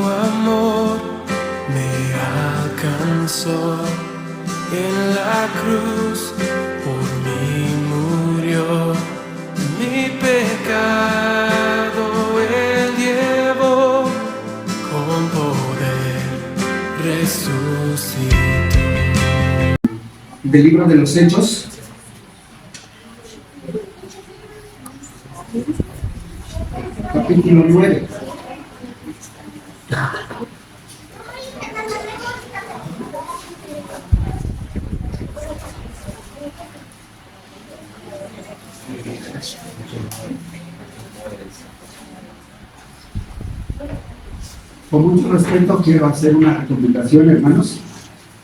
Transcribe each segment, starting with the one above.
amor me alcanzó. En la cruz por mí murió. Mi pecado Él llevó. Con poder resucitó. Del libro de los Hechos, capítulo 9. Con mucho respeto quiero hacer una recomendación, hermanos.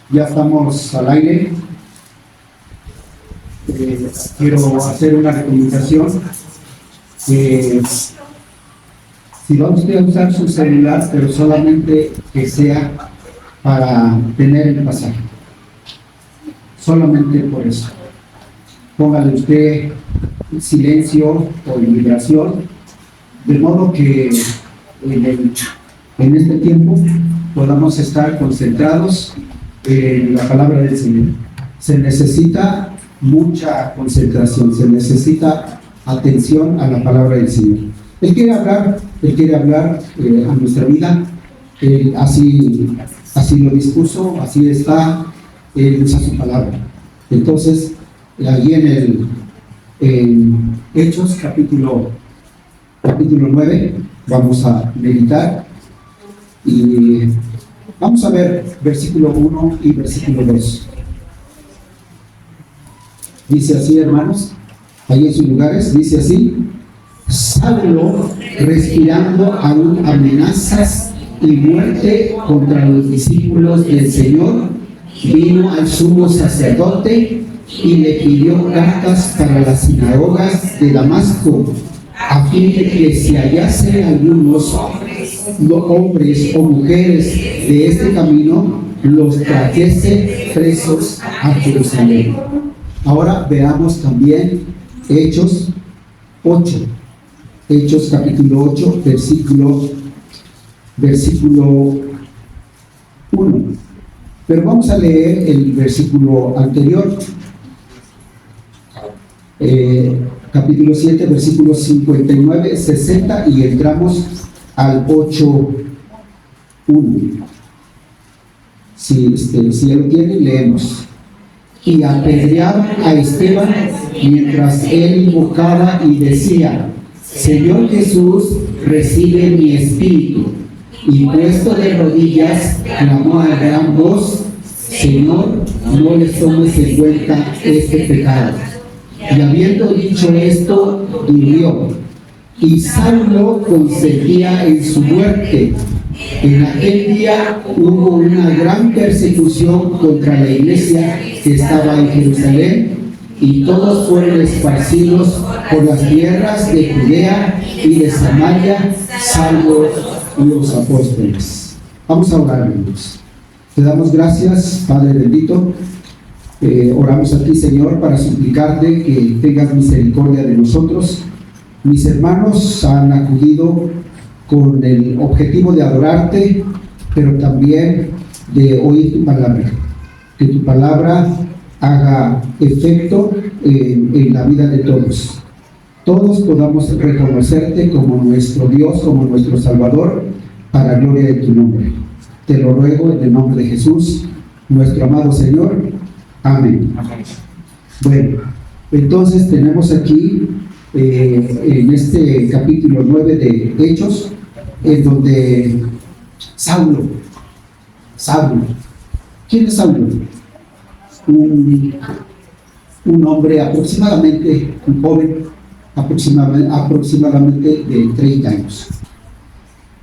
Ya estamos al aire. Quiero hacer una recomendación. Si va usted a usar su celular, pero solamente que sea para tener el pasaje. Solamente por eso. Póngale usted silencio o vibración, de modo que en este tiempo podamos estar concentrados en la palabra del Señor. Se necesita mucha concentración, se necesita atención a la palabra del Señor. Él quiere hablar a nuestra vida. Él así lo dispuso, así está. Él usa su palabra. Entonces, allí en Hechos capítulo 9 vamos a meditar y vamos a ver versículo 1 y versículo 2. Dice así, hermanos, ahí en sus lugares, dice así: Saulo, respirando aún amenazas y muerte contra los discípulos del Señor, vino al sumo sacerdote y le pidió cartas para las sinagogas de Damasco, a fin de que si hallase algunos hombres o mujeres de este camino, los trajese presos a Jerusalén. Ahora veamos también Hechos 8. Hechos capítulo 8, versículo 1. Pero vamos a leer el versículo anterior. Capítulo 7, versículos 59, 60 y entramos al 8:1. Si ya lo tienen, leemos. Y apedreaban a Esteban mientras él invocaba y decía: Señor Jesús, recibe mi espíritu. Y puesto de rodillas, clamó a gran voz: Señor, no les tomes en cuenta este pecado. Y habiendo dicho esto, durmió. Y Saulo consentía en su muerte. En aquel día hubo una gran persecución contra la iglesia que estaba en Jerusalén, y todos fueron esparcidos por las tierras de Judea y de Samaria, salvo los apóstoles. Vamos a orar, hermanos. Te damos gracias, Padre bendito. Oramos a ti, Señor, para suplicarte que tengas misericordia de nosotros. Mis hermanos han acudido con el objetivo de adorarte, pero también de oír tu palabra. Que tu palabra haga efecto en la vida de todos. Todos podamos reconocerte como nuestro Dios, como nuestro Salvador, para gloria de tu nombre. Te lo ruego en el nombre de Jesús, nuestro amado Señor. Amén. Bueno, entonces tenemos aquí en este capítulo 9 de Hechos, en donde Saulo, ¿quién es Saulo? Un hombre aproximadamente, un joven aproximadamente de 30 años.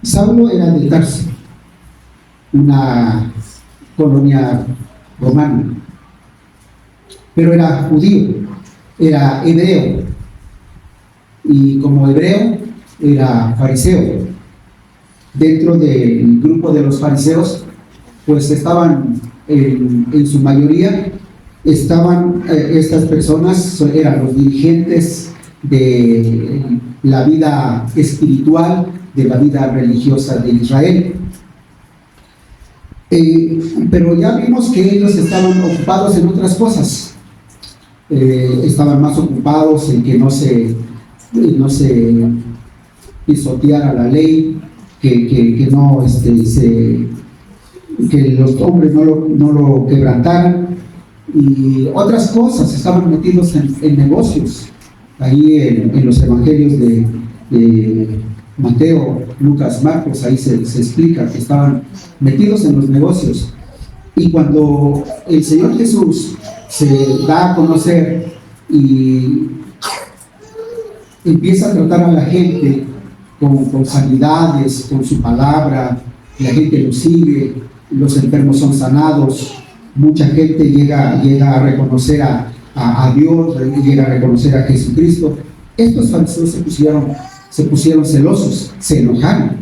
Saulo era de Tarso, una colonia romana, pero era judío, era hebreo, y como hebreo era fariseo. Dentro del grupo de los fariseos, pues estaban en su mayoría, estas personas eran los dirigentes de la vida espiritual, de la vida religiosa de Israel. Pero ya vimos que ellos estaban ocupados en otras cosas. Estaban más ocupados en que no se pisoteara la ley, que los hombres no lo quebrantaran, y otras cosas. Estaban metidos en negocios. Ahí en los evangelios de Mateo, Lucas, Marcos, ahí se explica que estaban metidos en los negocios. Y cuando el Señor Jesús se da a conocer y empieza a tratar a la gente con sanidades, con su palabra, la gente lo sigue, los enfermos son sanados, mucha gente llega a reconocer a Dios, llega a reconocer a Jesucristo. Estos fariseos se pusieron celosos, se enojaron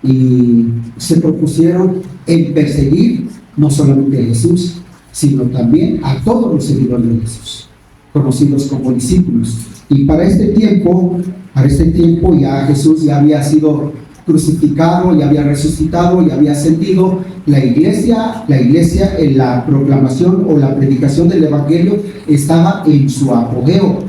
y se propusieron en perseguir no solamente a Jesús, sino también a todos los seguidores de Jesús, conocidos como discípulos. Y para este tiempo ya Jesús ya había sido crucificado, ya había resucitado, ya había ascendido. La iglesia en la proclamación o la predicación del evangelio estaba en su apogeo,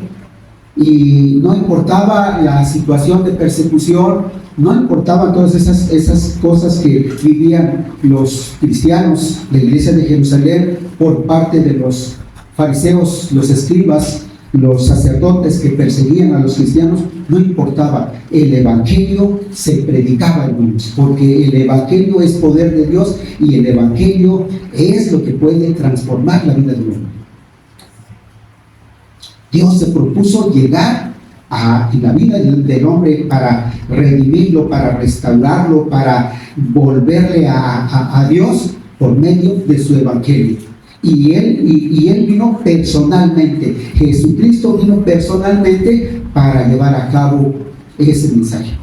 y no importaba la situación de persecución, no importaban todas esas cosas que vivían los cristianos, la iglesia de Jerusalén, por parte de los fariseos, los escribas, los sacerdotes que perseguían a los cristianos. No importaba, el evangelio se predicaba, hermanos, porque el evangelio es poder de Dios, y el evangelio es lo que puede transformar la vida del hombre. Dios se propuso llegar a la vida del hombre para redimirlo, para restaurarlo, para volverle a Dios por medio de su evangelio. Y él vino personalmente. Jesucristo vino personalmente para llevar a cabo ese mensaje.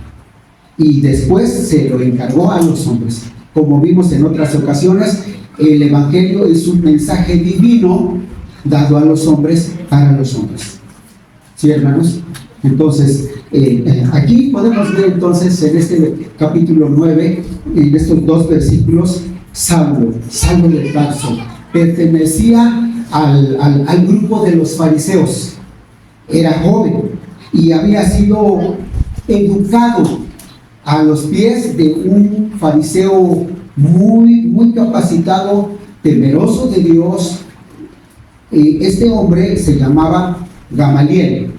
Y después se lo encargó a los hombres. Como vimos en otras ocasiones, el evangelio es un mensaje divino dado a los hombres para los hombres. ¿Sí, hermanos? Entonces, aquí podemos ver entonces en este capítulo 9, en estos 2 versículos, Saulo de Tarso pertenecía al grupo de los fariseos. Era joven y había sido educado a los pies de un fariseo muy capacitado, temeroso de Dios. Este hombre se llamaba Gamaliel.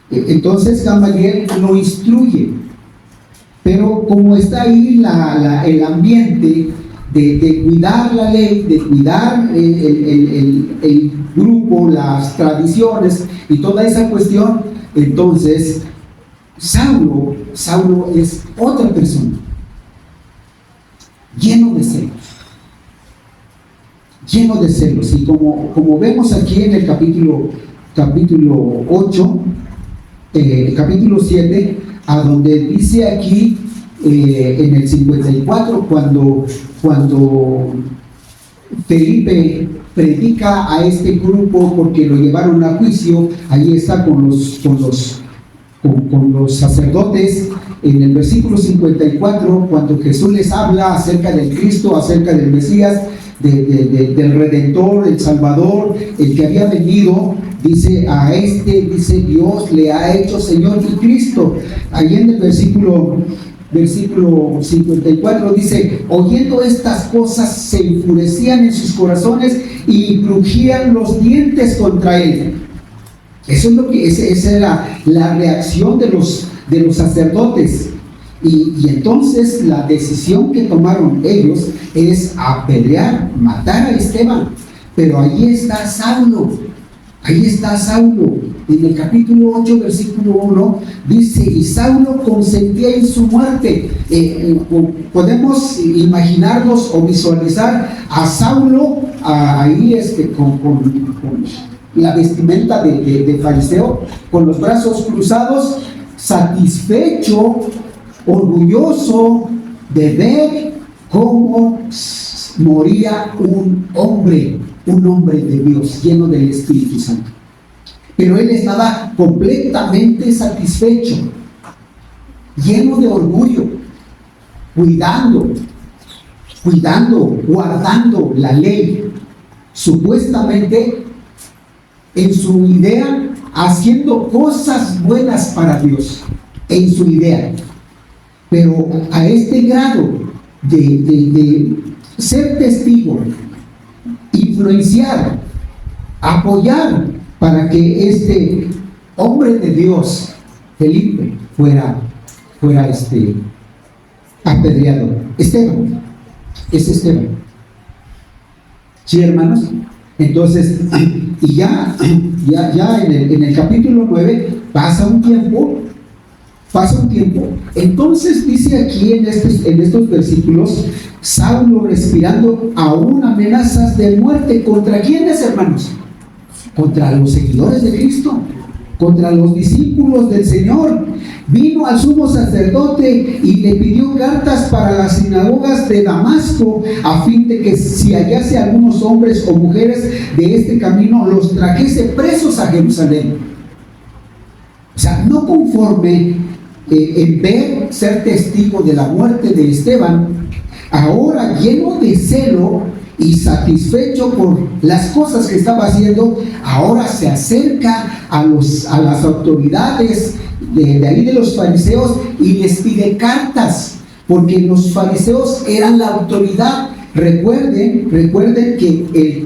Entonces Gamaliel lo instruye, pero como está ahí el ambiente de cuidar la ley, de cuidar el grupo, las tradiciones y toda esa cuestión, entonces Saulo es otra persona, lleno de celos, y como vemos aquí en el capítulo 8, capítulo 7, a donde dice aquí en el 54, cuando Felipe predica a este grupo porque lo llevaron a juicio, ahí está con los sacerdotes. En el versículo 54, cuando Jesús les habla acerca del Cristo, acerca del Mesías, del Redentor, el Salvador, el que había venido, dice Dios le ha hecho Señor y Cristo. Ahí en el versículo 54 dice: oyendo estas cosas se enfurecían en sus corazones y crujían los dientes contra él. Eso es esa era la reacción de los sacerdotes. Y entonces la decisión que tomaron ellos es apedrear, matar a Esteban. Pero ahí está Saulo. En el capítulo 8, versículo 1, dice: y Saulo consentía en su muerte. Podemos imaginarnos o visualizar a Saulo ahí con la vestimenta de fariseo, con los brazos cruzados, satisfecho, orgulloso de ver cómo moría un hombre de Dios, lleno del Espíritu Santo. Pero él estaba completamente satisfecho, lleno de orgullo, cuidando cuidando, guardando la ley, supuestamente en su idea, haciendo cosas buenas para Dios, en su idea. Pero a este grado de ser testigo, influenciar, apoyar para que este hombre de Dios, Felipe, fuera apedreado. Esteban, es Esteban. ¿Sí, hermanos? Entonces, y ya en el capítulo 9 pasa un tiempo. Entonces dice aquí en estos versículos, Saulo respirando aún amenazas de muerte. ¿Contra quiénes, hermanos? Contra los seguidores de Cristo, contra los discípulos del Señor. Vino al sumo sacerdote y le pidió cartas para las sinagogas de Damasco, a fin de que si hallase algunos hombres o mujeres de este camino, los trajese presos a Jerusalén. O sea, no conforme en ver, ser testigo de la muerte de Esteban, ahora lleno de celo y satisfecho por las cosas que estaba haciendo, ahora se acerca a las autoridades de ahí de los fariseos y les pide cartas, porque los fariseos eran la autoridad. Recuerden que el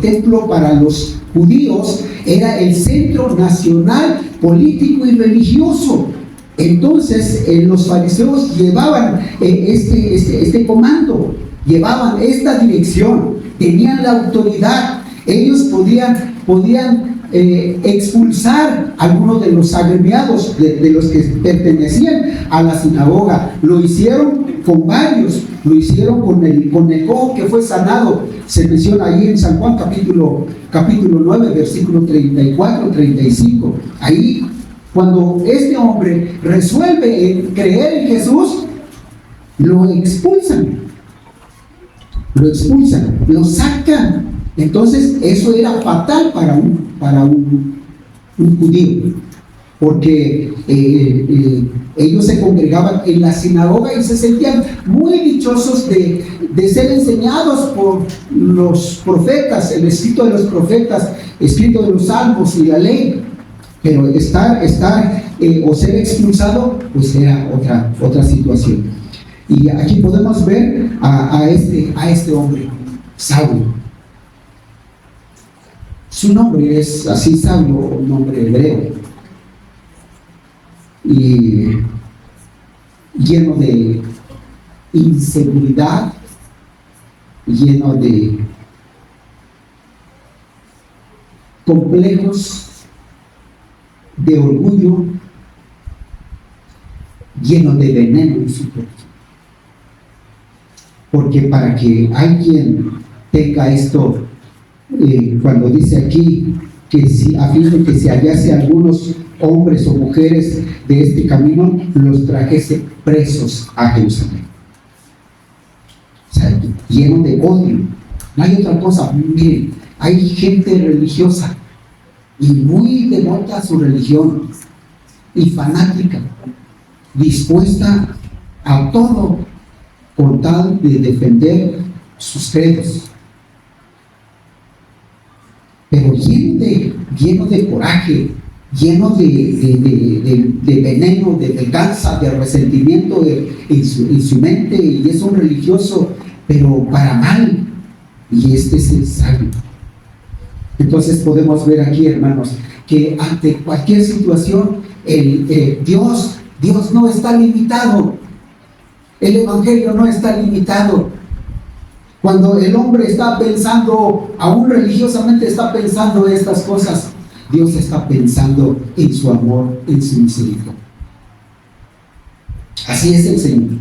templo para los judíos era el centro nacional, político y religioso. Entonces los fariseos llevaban este comando, llevaban esta dirección, tenían la autoridad. Ellos podían expulsar a algunos de los agremiados, de los que pertenecían a la sinagoga. Lo hicieron con varios, lo hicieron con el cojo que fue sanado. Se menciona ahí en San Juan capítulo 9, versículo 34, 35. Ahí, cuando este hombre resuelve en creer en Jesús, lo expulsan, lo sacan. Entonces eso era fatal para un judío, porque ellos se congregaban en la sinagoga y se sentían muy dichosos de ser enseñados por los profetas, el escrito de los profetas, escrito de los salmos y la ley. Pero estar o ser expulsado, pues era otra situación. Y aquí podemos ver a este hombre, Saulo. Su nombre es así, Saulo, un nombre hebreo, y lleno de inseguridad, lleno de complejos, de orgullo, lleno de veneno en su pecho. Porque para que alguien tenga esto, cuando dice aquí que si, a fin de que se hallase algunos hombres o mujeres de este camino, los trajese presos a Jerusalén. O sea, lleno de odio. No hay otra cosa. Miren, hay gente religiosa y muy devota a su religión y fanática, dispuesta a todo con tal de defender sus credos, pero lleno de coraje, lleno de veneno, de venganza, de resentimiento en su mente, y es un religioso, pero para mal, y este es el sabio. Entonces podemos ver aquí, hermanos, que ante cualquier situación, Dios no está limitado. El evangelio no está limitado. Cuando el hombre está pensando, aún religiosamente está pensando estas cosas, Dios está pensando en su amor, en su misericordia. Así es el Señor.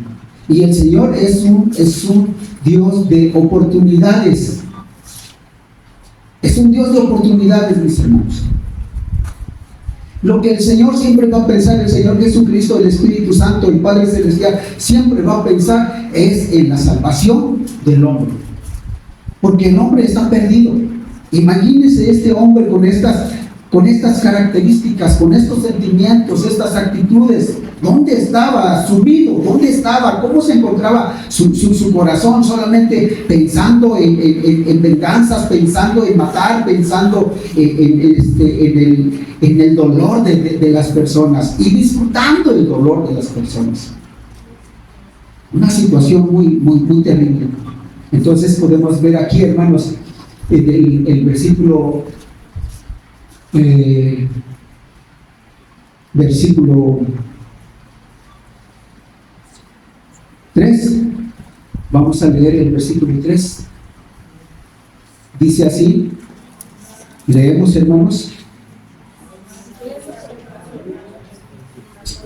Y el Señor es un Dios de oportunidades. Es un Dios de oportunidades, mis hermanos. Lo que el Señor siempre va a pensar, el Señor Jesucristo, el Espíritu Santo, el Padre Celestial, siempre va a pensar es en la salvación del hombre. Porque el hombre está perdido. Imagínese este hombre con estas características, con estos sentimientos, estas actitudes, ¿Dónde estaba sumido? ¿Dónde estaba? ¿Cómo se encontraba su corazón? Solamente pensando en venganzas, pensando en matar, pensando en el dolor de las personas y disfrutando el dolor de las personas. Una situación muy terrible. Entonces podemos ver aquí, hermanos, en el versículo 3, vamos a leer el versículo 3. Dice así, leemos, hermanos.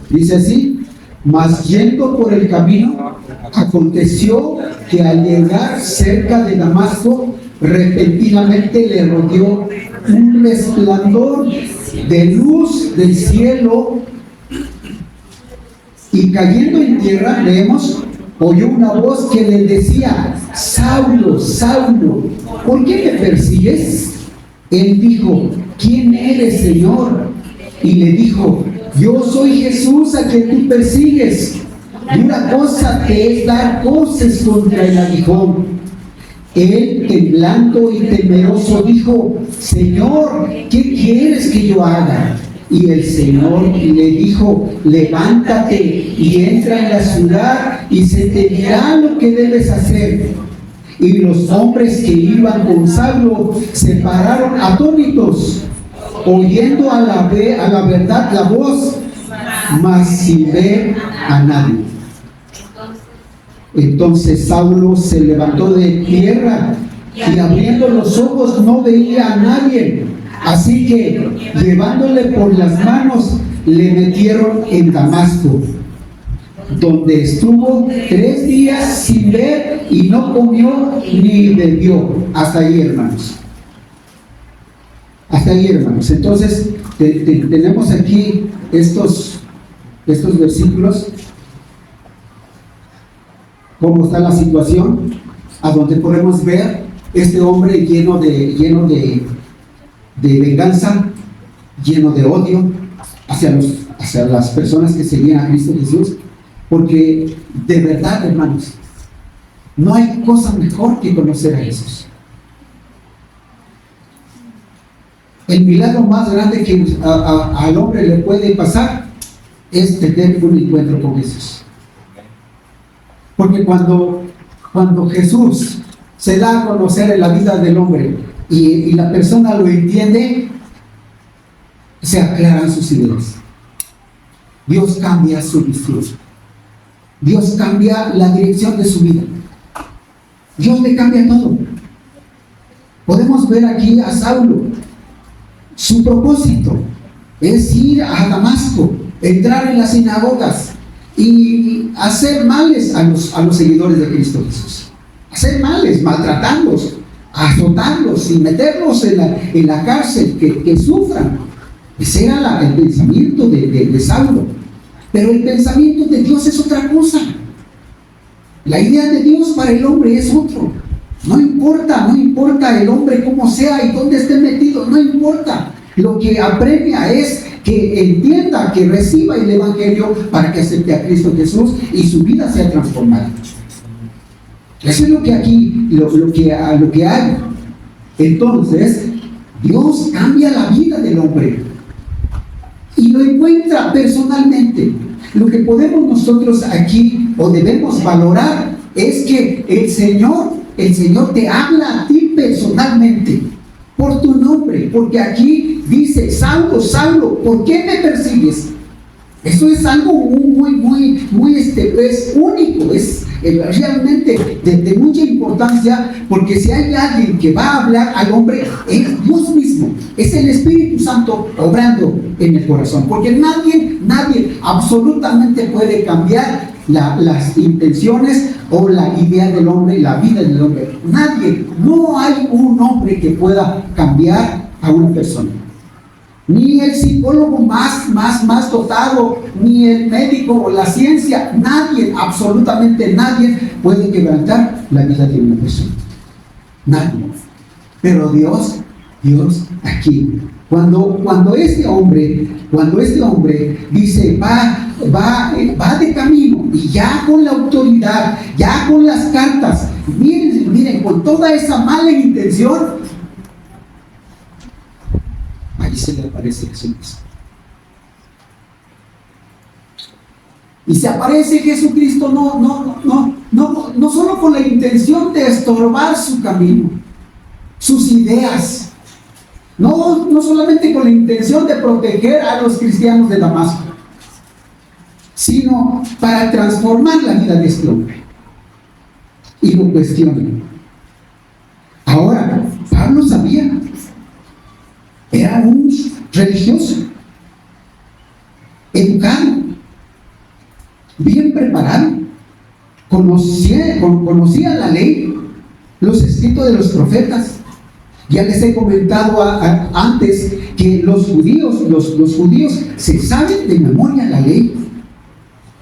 Dice así: mas yendo por el camino, aconteció que al llegar cerca de Damasco, repentinamente le rodeó un resplandor de luz del cielo, y cayendo en tierra, leemos, oyó una voz que le decía: Saulo, Saulo, ¿por qué me persigues? Él dijo: ¿quién eres, Señor? Y le dijo: yo soy Jesús a quien tú persigues. Dura cosa te es dar voces contra el aguijón. Él, temblando y temeroso, dijo: Señor, ¿qué quieres que yo haga? Y el Señor le dijo: levántate y entra en la ciudad, y se te dirá lo que debes hacer. Y los hombres que iban con Saulo se pararon atónitos, oyendo a la verdad la voz, mas sin ver a nadie. Entonces Saulo se levantó de tierra y abriendo los ojos no veía a nadie. Así que, llevándole por las manos, le metieron en Damasco, donde estuvo 3 días sin ver y no comió ni bebió. Hasta ahí, hermanos. Hasta ahí, hermanos. Entonces, tenemos aquí estos versículos. Cómo está la situación, a donde podemos ver este hombre lleno de venganza, lleno de odio hacia las personas que seguían a Cristo Jesús, porque de verdad, hermanos, no hay cosa mejor que conocer a Jesús. El milagro más grande que al hombre le puede pasar es tener un encuentro con Jesús. Porque cuando Jesús se da a conocer en la vida del hombre y la persona lo entiende, se aclaran sus ideas. Dios cambia su visión. Dios cambia la dirección de su vida. Dios le cambia todo. Podemos ver aquí a Saulo. Su propósito es ir a Damasco, entrar en las sinagogas y hacer males a los seguidores de Cristo Jesús. Hacer males, maltratarlos, azotarlos y meterlos en la cárcel, que sufran. Ese era el pensamiento de Saulo. Pero el pensamiento de Dios es otra cosa. La idea de Dios para el hombre es otro. No importa el hombre cómo sea y dónde esté metido, no importa. Lo que apremia es que entienda, que reciba el Evangelio para que acepte a Cristo Jesús y su vida sea transformada. Eso es lo que aquí, lo que hay. Entonces, Dios cambia la vida del hombre y lo encuentra personalmente. Lo que podemos nosotros aquí o debemos valorar es que el Señor te habla a ti personalmente por tu nombre, porque aquí dice: Saulo, Saulo, ¿por qué me persigues? Eso es algo muy es único, es realmente de mucha importancia, porque si hay alguien que va a hablar al hombre, es Dios mismo, es el Espíritu Santo obrando en el corazón, porque nadie absolutamente puede cambiar las intenciones o la idea del hombre, la vida del hombre. Nadie, no hay un hombre que pueda cambiar a una persona. Ni el psicólogo más dotado, ni el médico o la ciencia, nadie, absolutamente nadie puede quebrantar la vida de una persona. Nadie. Pero Dios aquí, cuando este hombre dice: va va de camino y ya con la autoridad, ya con las cartas, miren, con toda esa mala intención, ahí se le aparece Jesucristo. Y se aparece Jesucristo no solo con la intención de estorbar su camino, sus ideas, no solamente con la intención de proteger a los cristianos de Damasco, sino para transformar la vida de este hombre. Y lo cuestionan. Ahora, Pablo sabía, era un religioso, educado, bien preparado, conocía la ley, los escritos de los profetas. Ya les he comentado antes que los judíos se saben de memoria la ley.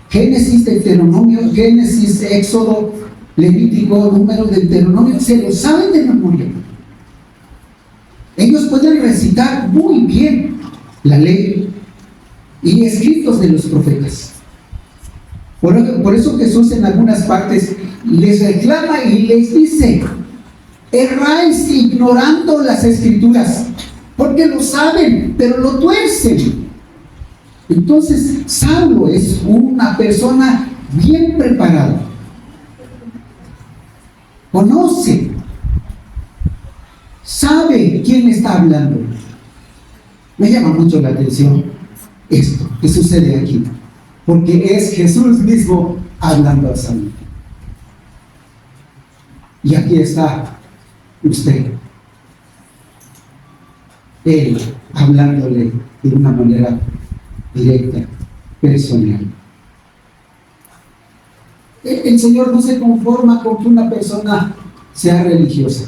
Génesis, Deuteronomio, Génesis, Éxodo, Levítico, Números, Deuteronomio, se lo saben de memoria. Ellos pueden recitar muy bien la ley y escritos de los profetas. Por eso Jesús en algunas partes les reclama y les dice: erráis ignorando las escrituras, porque lo saben, pero lo tuercen. Entonces, Saulo es una persona bien preparada. Conoce, sabe quién está hablando. Me llama mucho la atención esto que sucede aquí, porque es Jesús mismo hablando a Saulo. Y aquí está usted, él hablándole de una manera directa, personal. El Señor no se conforma con que una persona sea religiosa,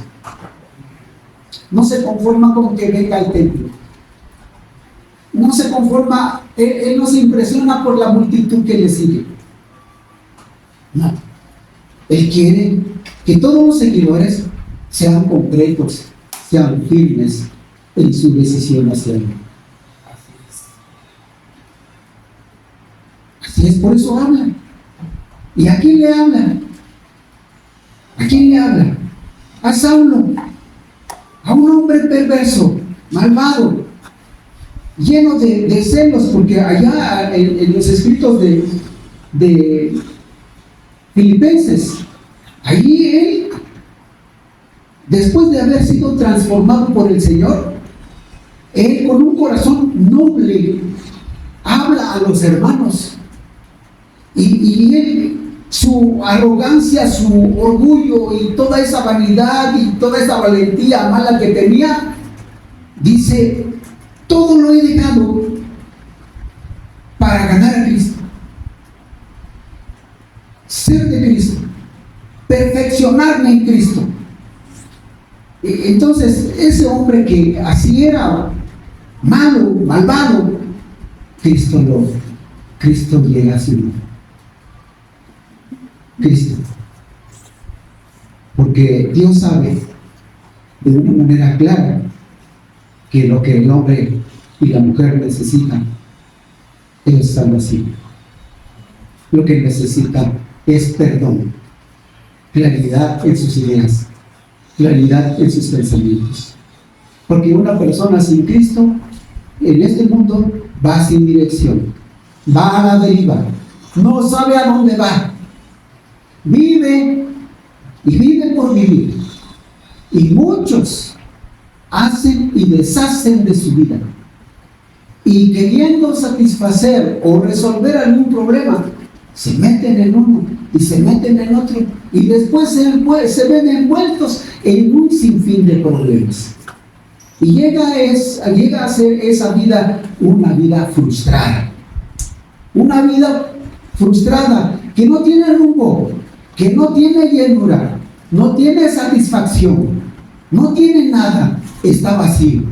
no se conforma con que venga al templo, no se conforma, Él no se impresiona por la multitud que le sigue. No, Él quiere que todos los seguidores sean concretos, sean firmes en su decisión hacia Él. Así es, por eso habla. ¿Y a quién le habla? ¿A quién le habla? A Saulo, a un hombre perverso, malvado, lleno de celos, porque allá en los escritos de Filipenses, allí él, después de haber sido transformado por el Señor, él con un corazón noble habla a los hermanos, y él, su arrogancia, su orgullo y toda esa vanidad y toda esa valentía mala que tenía, dice: todo lo he dejado para ganar a Cristo, ser de Cristo, perfeccionarme en Cristo. Entonces, ese hombre que así era malo, malvado, Cristo llega a su vida. Cristo. Porque Dios sabe de una manera clara que lo que el hombre y la mujer necesitan es salvación. Lo que necesitan es perdón, claridad en sus ideas, claridad en sus pensamientos. Porque una persona sin Cristo en este mundo va sin dirección, va a la deriva, no sabe a dónde va, vive y vive por vivir. Y muchos hacen y deshacen de su vida, y queriendo satisfacer o resolver algún problema, se meten en uno y se meten en otro, y después se ven envueltos en un sinfín de problemas, y llega a ser esa vida una vida frustrada, que no tiene rumbo, que no tiene llenura, no tiene satisfacción, no tiene nada, está vacío.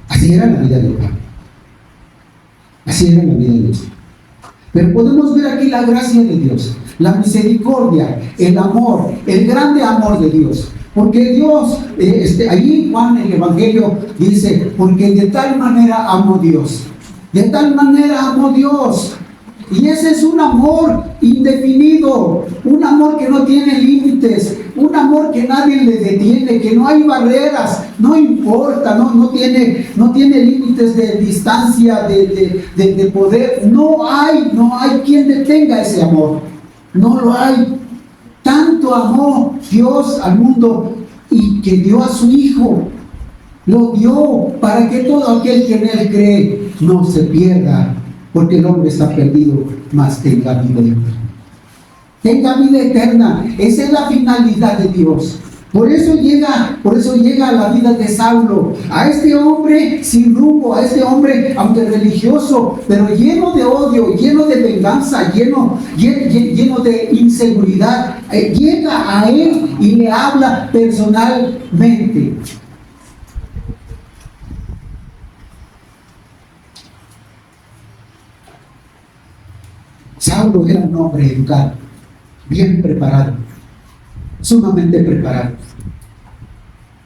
Así era la vida de Pablo, así era la vida de Dios. Pero podemos ver aquí la gracia de Dios, la misericordia, el amor, el grande amor de Dios. Porque Dios, allí Juan en el Evangelio dice: porque de tal manera amó Dios, de tal manera amó Dios Y ese es un amor indefinido, un amor que no tiene límites, un amor que nadie le detiene, que no hay barreras, no importa, no tiene límites de distancia, de poder. No hay quien detenga ese amor. No lo hay. Tanto amó Dios al mundo y que dio a su Hijo. Lo dio para que todo aquel que en Él cree no se pierda, porque el hombre está perdido, mas tenga vida eterna. Tenga vida eterna. Esa es la finalidad de Dios. Por eso llega a la vida de Saulo, a este hombre sin rumbo, a este hombre, aunque religioso, pero lleno de odio, lleno de venganza, lleno de inseguridad. Llega a él y le habla personalmente. Saulo era un hombre educado, bien preparado, sumamente preparado,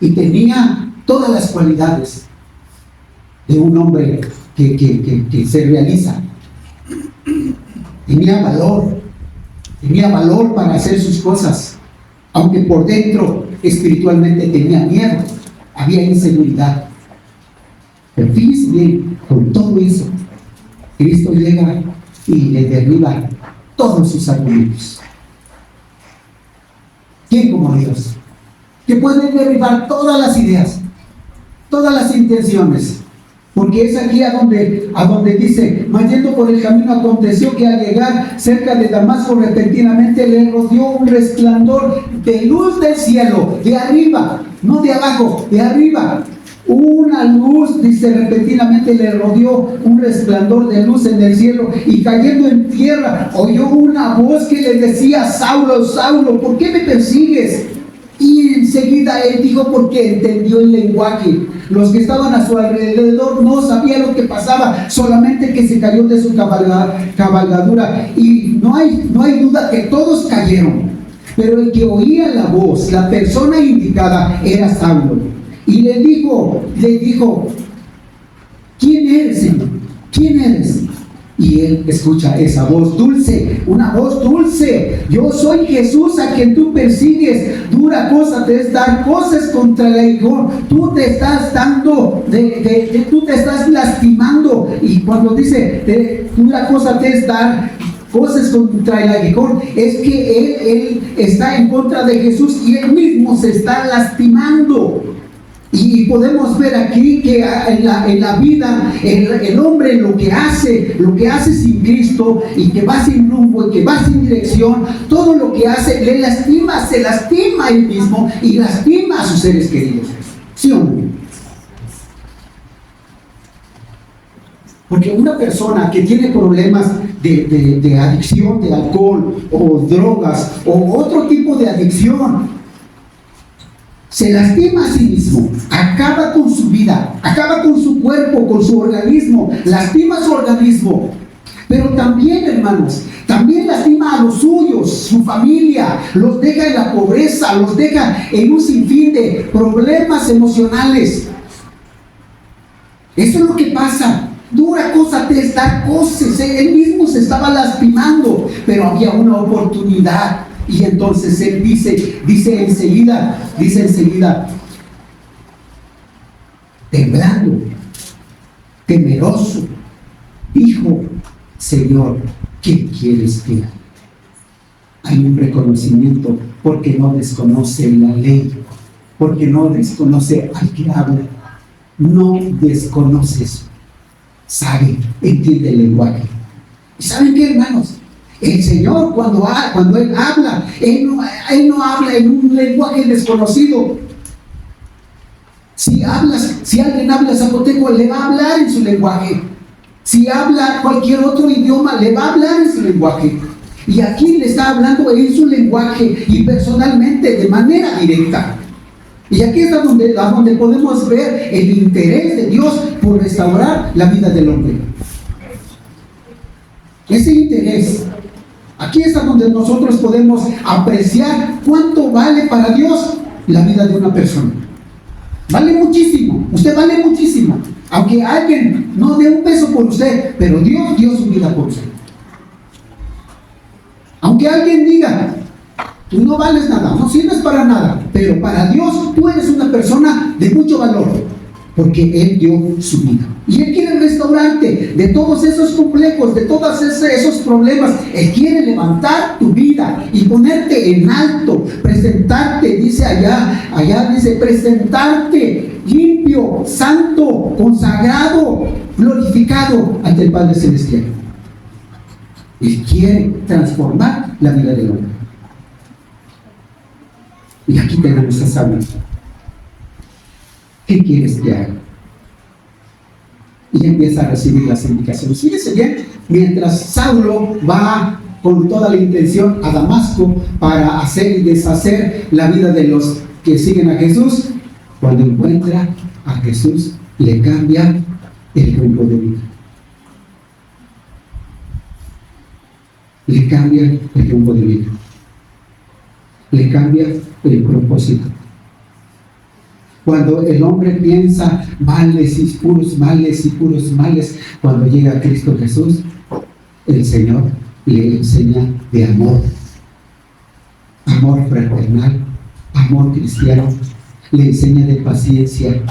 y tenía todas las cualidades de un hombre que se realiza. Tenía valor para hacer sus cosas, aunque por dentro espiritualmente tenía miedo, había inseguridad. Pero fíjense bien, con todo eso, Cristo llega y le derriba todos sus argumentos. ¿Quién como Dios? Que puede derribar todas las ideas, todas las intenciones. Porque es aquí a donde dice: mas yendo por el camino aconteció que al llegar cerca de Damasco repentinamente le rodeó un resplandor de luz del cielo, de arriba, no de abajo, de arriba. Una luz, dice, repentinamente le rodeó un resplandor de luz en el cielo, y cayendo en tierra oyó una voz que le decía: Saulo, Saulo, ¿por qué me persigues? Y enseguida él dijo, porque entendió el lenguaje. Los que estaban a su alrededor no sabían lo que pasaba, solamente que se cayó de su cabalgadura. Y no hay duda que todos cayeron, pero el que oía la voz, la persona indicada, era Saulo. Y le dijo, ¿quién eres, Señor? ¿Quién eres? Y él escucha esa voz dulce, una voz dulce: yo soy Jesús a quien tú persigues. Dura cosa te es dar cosas contra el aguijón. Tú te estás tú te estás lastimando. Y cuando dice dura cosa te es dar cosas contra el aguijón, es que él está en contra de Jesús y él mismo se está lastimando. Y podemos ver aquí que en la vida el hombre lo que hace sin Cristo, y que va sin rumbo, y que va sin dirección, todo lo que hace le lastima, se lastima a él mismo y lastima a sus seres queridos. ¿Sí o no? Porque una persona que tiene problemas de adicción, de alcohol o drogas o otro tipo de adicción, se lastima a sí mismo, acaba con su vida, acaba con su cuerpo, con su organismo, lastima su organismo. Pero también, hermanos, también lastima a los suyos, su familia, los deja en la pobreza, los deja en un sinfín de problemas emocionales. Eso es lo que pasa. Dura cosa te es dar cosas. Él mismo se estaba lastimando, pero había una oportunidad. Y entonces él dice enseguida, temblando, temeroso, dijo: Señor, ¿qué quieres que haga? Hay un reconocimiento, porque no desconoce la ley, porque no desconoce al que habla, no desconoce eso, sabe, entiende el lenguaje. ¿Y saben qué, hermanos? El Señor, cuando Él habla, Él no habla en un lenguaje desconocido. Si alguien habla zapoteco, le va a hablar en su lenguaje. Si habla cualquier otro idioma, le va a hablar en su lenguaje. Y aquí le está hablando en su lenguaje y personalmente, de manera directa. Y aquí es donde podemos ver el interés de Dios por restaurar la vida del hombre. Ese interés. Aquí es donde nosotros podemos apreciar cuánto vale para Dios la vida de una persona. Vale muchísimo, usted vale muchísimo. Aunque alguien no dé un peso por usted, pero Dios dio su vida por usted. Aunque alguien diga, tú no vales nada, no sirves para nada, pero para Dios tú eres una persona de mucho valor, porque Él dio su vida. Y Él quiere restaurarte de todos esos complejos, de todos esos problemas. Él quiere levantar tu vida y ponerte en alto, presentarte, dice allá dice, presentarte limpio, santo, consagrado, glorificado ante el Padre Celestial. Él quiere transformar la vida del hombre. Y aquí tenemos a Saulo. ¿Qué quieres que haga? Y empieza a recibir las indicaciones. Fíjese bien, mientras Saulo va con toda la intención a Damasco para hacer y deshacer la vida de los que siguen a Jesús, cuando encuentra a Jesús, le cambia el rumbo de vida. Le cambia el rumbo de vida. Le cambia el propósito. Cuando el hombre piensa males y puros males y puros males, cuando llega a Cristo Jesús, el Señor le enseña de amor, amor fraternal, amor cristiano, le enseña de paciencia,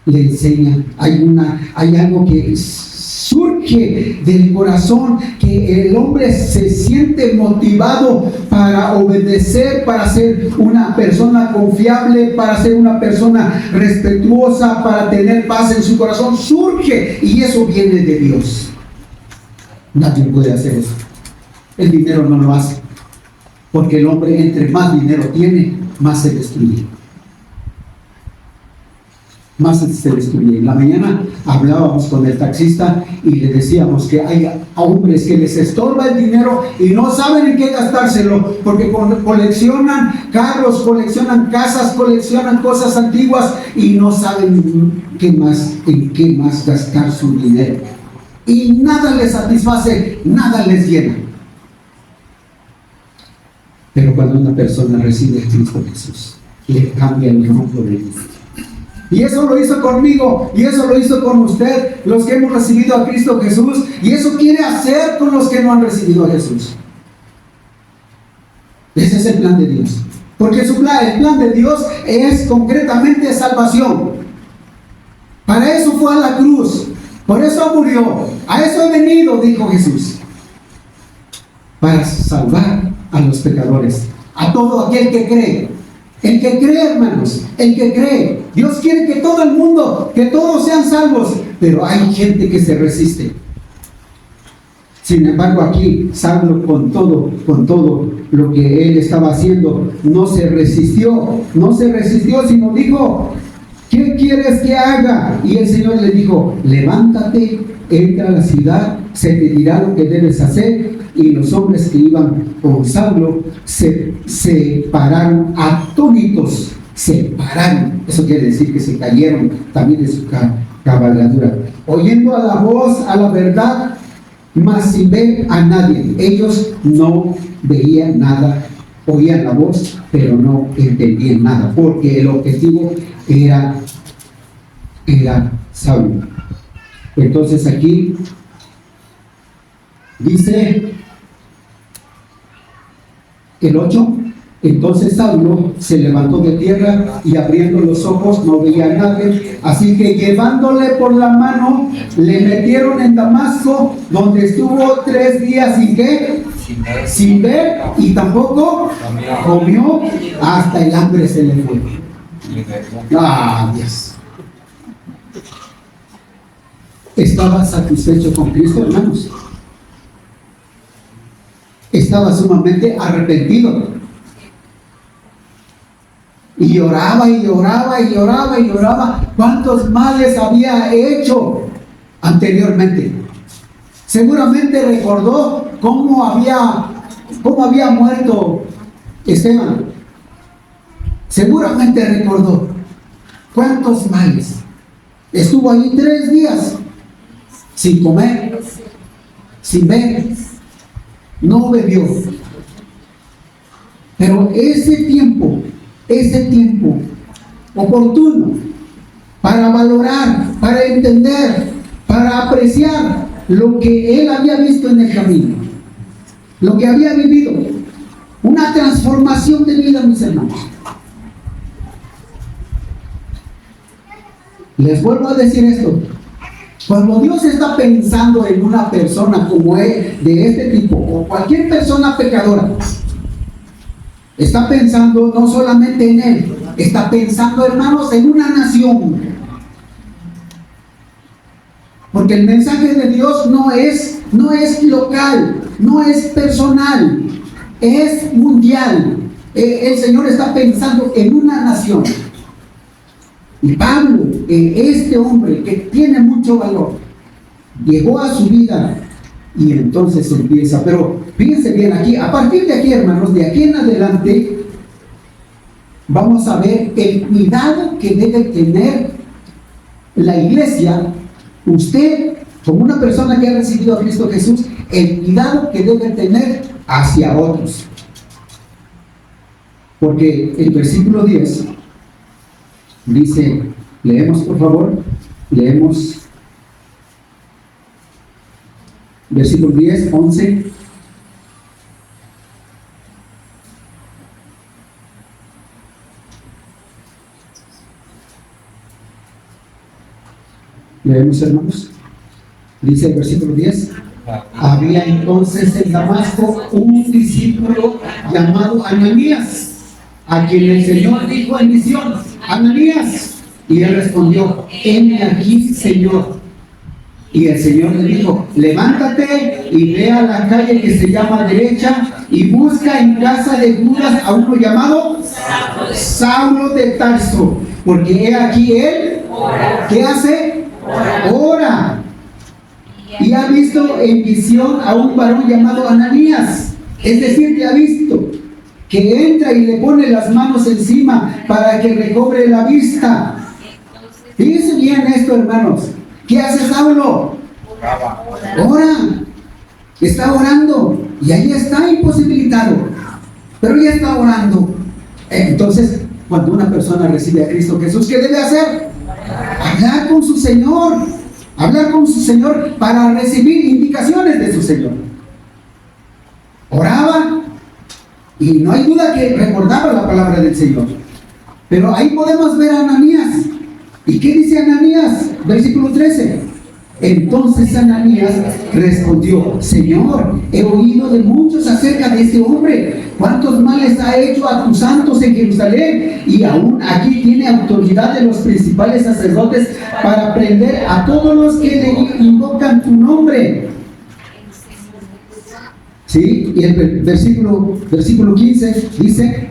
le enseña, hay algo que surge del corazón, que el hombre se siente motivado para obedecer, para ser una persona confiable, para ser una persona respetuosa, para tener paz en su corazón. Surge, y eso viene de Dios. Nadie puede hacer eso. El dinero no lo hace, porque el hombre, entre más dinero tiene, más se destruye. Más se destruye. En la mañana hablábamos con el taxista y le decíamos que hay hombres que les estorba el dinero y no saben en qué gastárselo, porque coleccionan carros, coleccionan casas, coleccionan cosas antiguas y no saben en qué más gastar su dinero. Y nada les satisface, nada les llena. Pero cuando una persona recibe a Cristo Jesús, le cambia el rumbo de vida. Y eso lo hizo conmigo, y eso lo hizo con usted, los que hemos recibido a Cristo Jesús, y eso quiere hacer con los que no han recibido a Jesús. Ese es el plan de Dios, porque el plan de Dios es concretamente salvación. Para eso fue a la cruz, por eso murió, a eso he venido, dijo Jesús, para salvar a los pecadores, a todo aquel que cree. El que cree, hermanos, el que cree. Dios quiere que todo el mundo, que todos sean salvos, pero hay gente que se resiste. Sin embargo, aquí Saulo, con todo lo que él estaba haciendo, no se resistió, sino dijo, ¿qué quieres que haga? Y el Señor le dijo, levántate, entra a la ciudad, se te dirá lo que debes hacer. Y los hombres que iban con Saulo se pararon atónitos, se pararon. Eso quiere decir que se cayeron también de su cabalgadura, oyendo a la voz, a la verdad, mas sin ver a nadie. Ellos no veían nada, oían la voz, pero no entendían nada, porque el objetivo era Saulo. Entonces aquí dice el 8, entonces Saulo se levantó de tierra y abriendo los ojos no veía a nadie, así que llevándole por la mano le metieron en Damasco, donde estuvo 3 días sin ver y tampoco comió, hasta el hambre se le fue. Dios. ¿Estaba satisfecho con Cristo, hermanos? Estaba sumamente arrepentido. Y lloraba y lloraba y lloraba y lloraba. ¿Cuántos males había hecho anteriormente? Seguramente recordó cómo había muerto Esteban. Seguramente recordó cuántos males. Estuvo ahí 3 días sin comer, sin ver. No bebió. Pero ese tiempo oportuno para valorar, para entender, para apreciar lo que él había visto en el camino, lo que había vivido. Una transformación de vida, mis hermanos. Les vuelvo a decir esto. Cuando Dios está pensando en una persona como él, de este tipo, o cualquier persona pecadora, está pensando no solamente en él, está pensando, hermanos, en una nación. Porque el mensaje de Dios no es local, no es personal, es mundial. El Señor está pensando en una nación. Y Pablo, este hombre que tiene mucho valor, llegó a su vida y entonces empieza. Pero fíjense bien aquí, a partir de aquí, hermanos, de aquí en adelante, vamos a ver el cuidado que debe tener la iglesia, usted como una persona que ha recibido a Cristo Jesús, el cuidado que debe tener hacia otros. Porque el versículo 10 dice, leemos por favor, leemos versículo 10, 11. Leemos, hermanos. Dice el versículo 10. Había entonces en Damasco un discípulo llamado Ananías, a quien el Señor dijo en visión: Ananías. Y él respondió: heme aquí, Señor. Y el Señor le dijo: levántate y ve a la calle que se llama Derecha y busca en casa de Judas a uno llamado Saulo de Tarso, porque he aquí él, ¿qué hace? Ora. Y ha visto en visión a un varón llamado Ananías, es decir, que ha visto que entra y le pone las manos encima para que recobre la vista. Fíjense bien esto, hermanos. ¿Qué hace Saulo? Ora. Está orando y ahí está imposibilitado, pero ya está orando. Entonces, cuando una persona recibe a Cristo Jesús, ¿qué debe hacer? Hablar con su Señor. Hablar con su Señor para recibir indicaciones de su Señor. Oraba y no hay duda que recordaba la palabra del Señor. Pero ahí podemos ver a Ananías. ¿Y qué dice Ananías? Versículo 13. Entonces Ananías respondió: Señor, he oído de muchos acerca de este hombre, cuántos males ha hecho a tus santos en Jerusalén, y aún aquí tiene autoridad de los principales sacerdotes para prender a todos los que le invocan tu nombre. ¿Sí? Y el versículo 15 dice: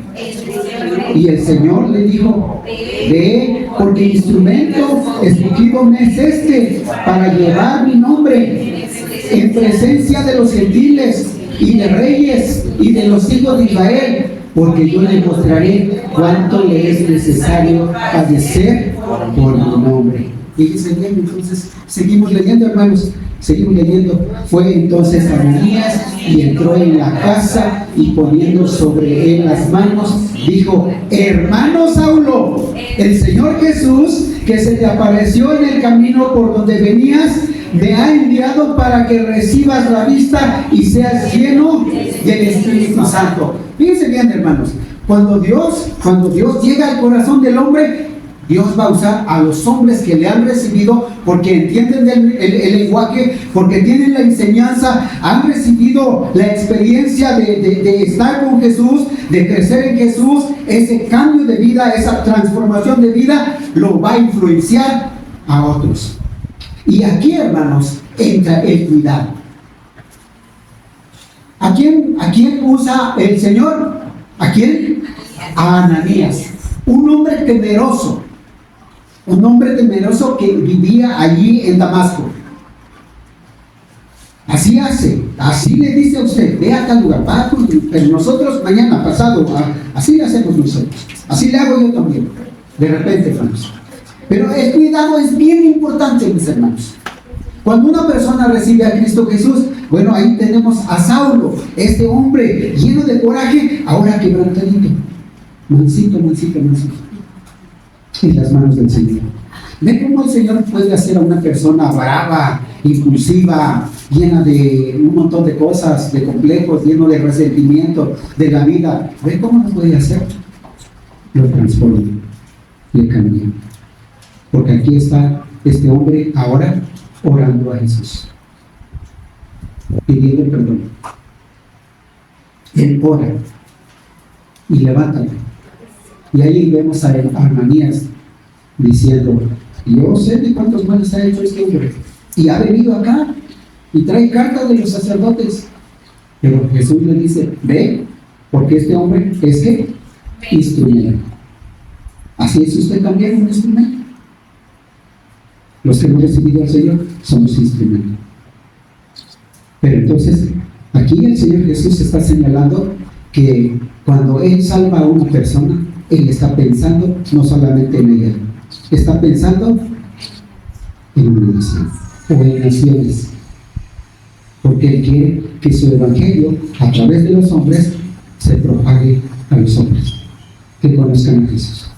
y el Señor le dijo: ve, porque instrumento escogido me es este para llevar mi nombre en presencia de los gentiles y de reyes y de los hijos de Israel, porque yo le mostraré cuánto le es necesario padecer por mi nombre. Fíjense bien, entonces seguimos leyendo, hermanos. Seguimos leyendo. Fue entonces Ananías y entró en la casa y poniendo sobre él las manos, dijo: hermano Saulo, el Señor Jesús, que se te apareció en el camino por donde venías, me ha enviado para que recibas la vista y seas lleno del Espíritu Santo. Fíjense bien, hermanos, cuando Dios llega al corazón del hombre, Dios va a usar a los hombres que le han recibido porque entienden el lenguaje, porque tienen la enseñanza, han recibido la experiencia de estar con Jesús, de crecer en Jesús. Ese cambio de vida, esa transformación de vida lo va a influenciar a otros. Y aquí, hermanos, entra el cuidado. ¿A quién usa el Señor? ¿A quién? A Ananías, un hombre temeroso. Un hombre temeroso que vivía allí en Damasco. Así le dice a usted: ve a tal lugar, pero nosotros mañana, pasado, así le hacemos nosotros. Así le hago yo también, de repente, hermanos. Pero el cuidado es bien importante, mis hermanos. Cuando una persona recibe a Cristo Jesús, bueno, ahí tenemos a Saulo, este hombre lleno de coraje, ahora quebrantadito, mansito, en las manos del Señor. Ve cómo el Señor puede hacer a una persona brava, impulsiva, llena de un montón de cosas, de complejos, lleno de resentimiento de la vida. ¿Ve cómo lo puede hacer? Lo transforma, le cambia. Porque aquí está este hombre ahora orando a Jesús, pidiendo perdón. Él ora y levántame. Y ahí vemos a Ananías diciendo: yo sé de cuántos males ha hecho este hombre, y ha venido acá y trae cartas de los sacerdotes. Pero Jesús le dice: ve, porque este hombre es ¿qué? Instrumento. Así es usted también un instrumento. Los que hemos recibido al Señor somos instrumentos. Pero entonces, aquí el Señor Jesús está señalando que cuando Él salva a una persona, Él está pensando no solamente en ella, está pensando en una nación o en naciones, porque Él quiere que su evangelio a través de los hombres se propague a los hombres, que conozcan a Jesús.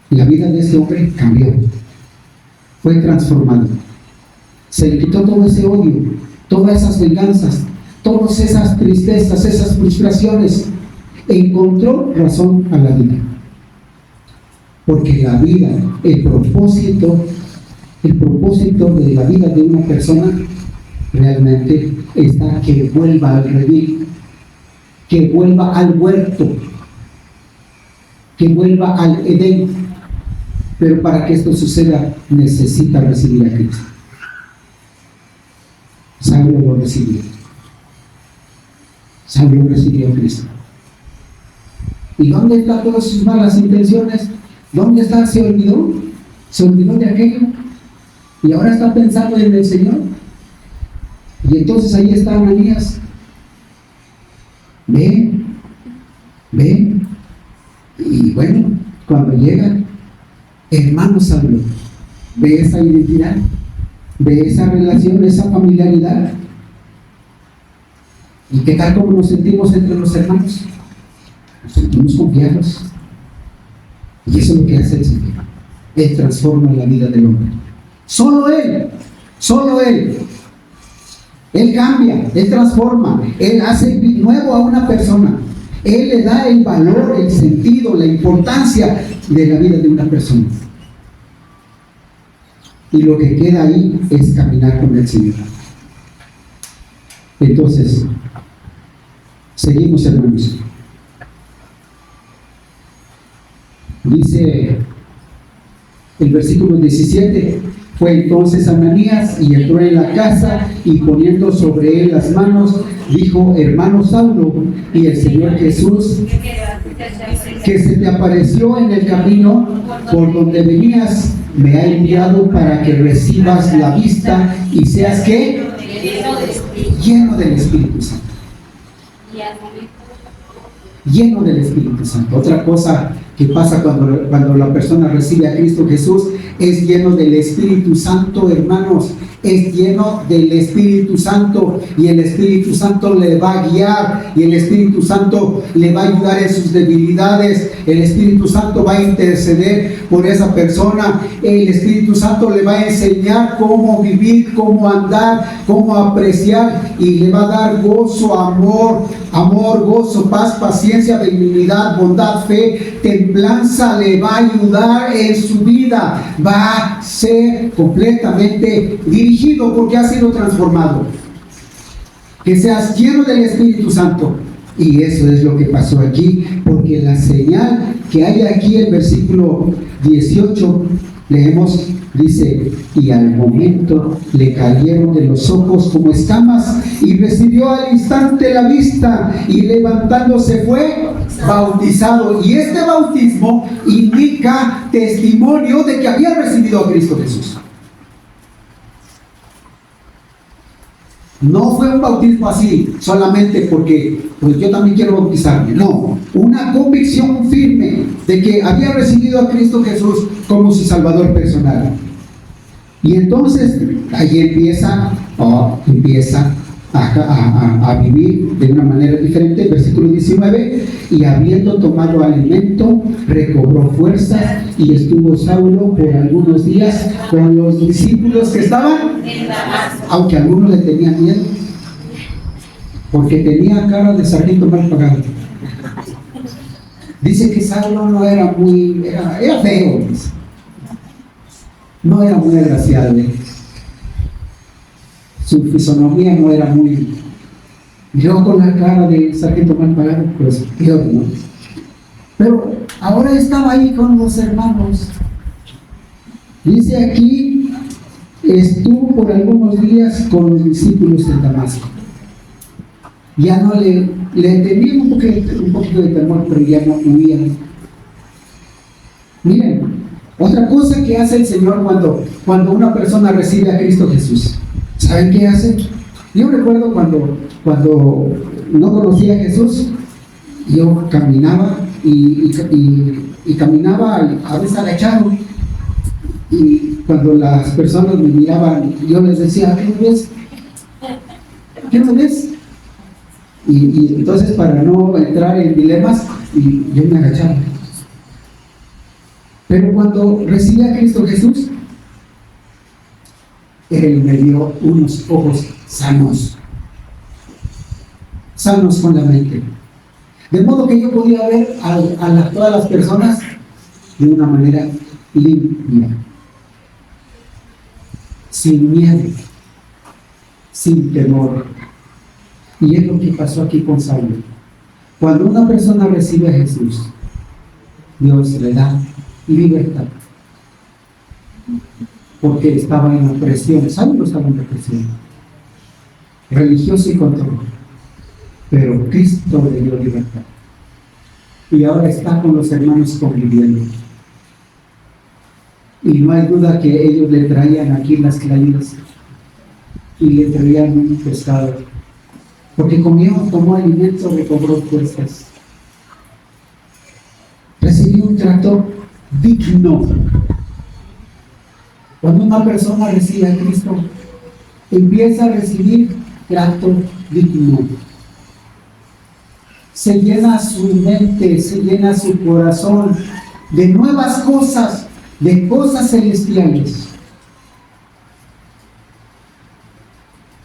La vida de este hombre cambió, fue transformada, se le quitó todo ese odio, todas esas venganzas, todas esas tristezas, esas frustraciones, encontró razón a la vida. Porque la vida, el propósito de la vida de una persona realmente está que vuelva al redil, que vuelva al huerto, que vuelva al Edén. Pero para que esto suceda necesita recibir a Cristo. Saulo lo recibió. Saulo recibió a Cristo. ¿Y dónde están todas sus malas intenciones? ¿Dónde está? ¿Se olvidó? ¿Se olvidó de aquello? Y ahora está pensando en el Señor. Y entonces ahí está Ananías. Ven. Y bueno, cuando llega, hermano Saulo, ve esa identidad, ve esa relación, esa familiaridad. ¿Y qué tal como nos sentimos entre los hermanos? Nos sentimos confiados. Y eso es lo que hace el Señor. Él transforma la vida del hombre. Solo Él. Él cambia, Él transforma, Él hace nuevo a una persona. Él le da el valor, el sentido, la importancia de la vida de una persona. Y lo que queda ahí es caminar con el Señor. Entonces, seguimos, hermanos. Dice el versículo 17: fue entonces Ananías y entró en la casa, y poniendo sobre él las manos, dijo: hermano Saulo, y el Señor Jesús, que se te apareció en el camino por donde venías, me ha enviado para que recibas la vista y seas ¿qué? Lleno del Espíritu Santo. Lleno del Espíritu Santo. Otra cosa que pasa cuando la persona recibe a Cristo Jesús es lleno del Espíritu Santo, hermanos. Es lleno del Espíritu Santo, y el Espíritu Santo le va a guiar, y el Espíritu Santo le va a ayudar en sus debilidades. El Espíritu Santo va a interceder por esa persona. El Espíritu Santo le va a enseñar cómo vivir, cómo andar, cómo apreciar, y le va a dar gozo, amor, gozo, paz, paciencia, benignidad, bondad, fe, templanza. Le va a ayudar en su vida. Va a ser completamente dirigido porque ha sido transformado. Que seas lleno del Espíritu Santo. Y eso es lo que pasó aquí, porque la señal que hay aquí en versículo 18, leemos, dice: y al momento le cayeron de los ojos como escamas, y recibió al instante la vista, y levantándose fue bautizado. Y este bautismo indica testimonio de que había recibido a Cristo Jesús. No fue un bautismo así, solamente porque pues yo también quiero bautizarme. No, una convicción firme de que había recibido a Cristo Jesús como su Salvador personal. Y entonces ahí empieza a vivir de una manera diferente. Versículo 19, y habiendo tomado alimento, recobró fuerzas y estuvo Saulo por algunos días con los discípulos que estaban, aunque algunos le tenían miedo, porque tenía cara de sargento mal pagado. Dice que Saulo no era muy, era feo, dice. No era muy agraciado. Su fisonomía no era muy... Yo con la cara de sargento mal pagado, pues peor, ¿no? Pero ahora estaba ahí con los hermanos. Dice aquí, estuvo por algunos días con los discípulos en Damasco. Ya no le tenía un poquito de temor, pero ya no huía. Miren, otra cosa que hace el Señor cuando una persona recibe a Cristo Jesús. ¿Saben qué hace? Yo recuerdo cuando no conocía a Jesús, yo caminaba y caminaba a veces agachado. Y cuando las personas me miraban, yo les decía, ¿qué me ves? ¿Qué me ves? Y entonces, para no entrar en dilemas, yo me agachaba. Pero cuando recibí a Cristo Jesús, Él me dio unos ojos sanos con la mente, de modo que yo podía ver a todas las personas de una manera limpia, sin miedo, sin temor. Y es lo que pasó aquí con Saulo. Cuando una persona recibe a Jesús, Dios le da libertad, porque estaba en opresión. Saulo estaba en opresión religiosa y control, pero Cristo le dio libertad y ahora está con los hermanos conviviendo. Y no hay duda que ellos le traían aquí las clarinas y le traían un pescado, porque tomó alimento, recobró fuerzas, recibió un trato digno. Cuando una persona recibe a Cristo, empieza a recibir trato digno. Se llena su mente, se llena su corazón de nuevas cosas, de cosas celestiales.